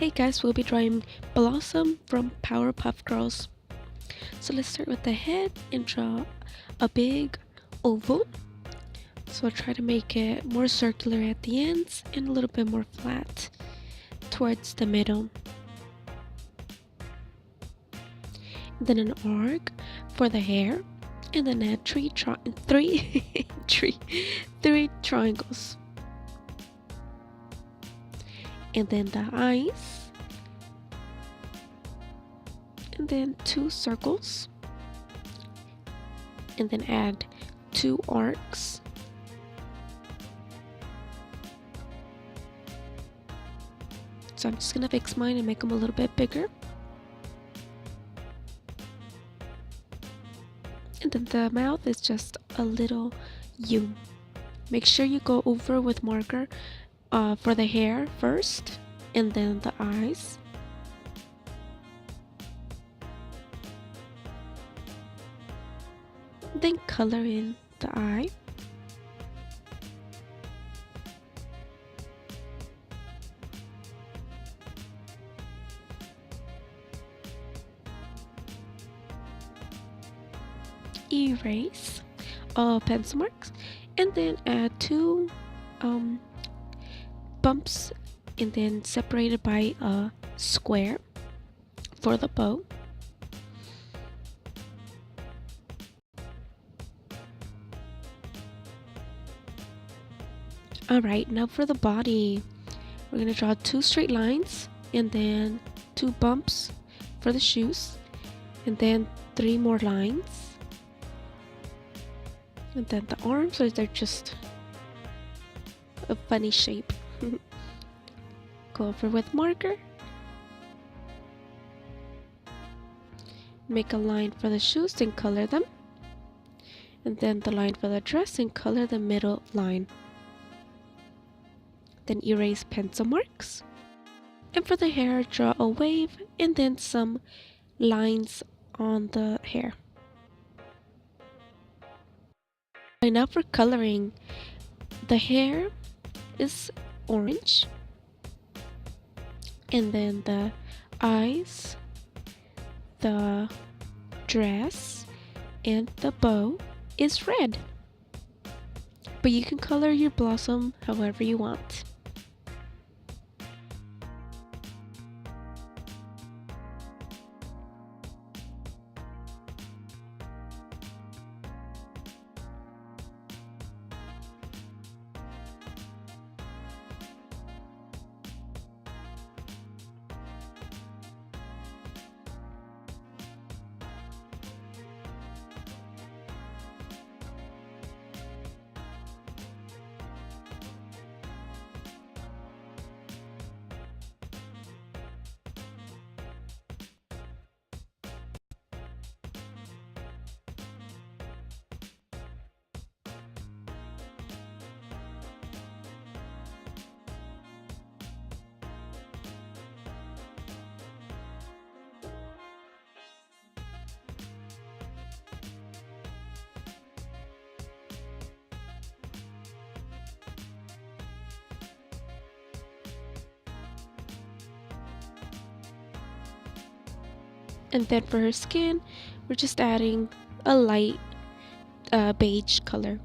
Hey guys, we'll be drawing Blossom from Powerpuff Girls. So let's start with the head and draw a big oval. So I'll try to make it more circular at the ends and a little bit more flat towards the middle. Then an arc for the hair, and then add three triangles. And then the eyes, and then 2 circles, and then add 2 arcs, so I'm just gonna fix mine and make them a little bit bigger. And then the mouth is just a little U. Make sure you go over with marker for the hair first, and then the eyes. Then color in the eye. Erase all pencil marks, and then add 2 bumps, and then separated by a square for the bow. Alright, now for the body, we're going to draw 2 straight lines, and then 2 bumps for the shoes, and then 3 more lines. And then the arms, they're just a funny shape. Go over with marker. Make a line for the shoes and color them. And then the line for the dress and color the middle line. Then erase pencil marks. And for the hair, draw a wave and then some lines on the hair. And now for coloring, the hair is orange, and then the eyes, the dress, and the bow is red. But you can color your blossom however you want. And then for her skin, we're just adding a light beige color.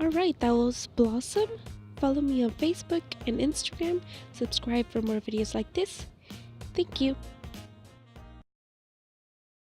Alright, that was Blossom. Follow me on Facebook and Instagram. Subscribe for more videos like this. Thank you.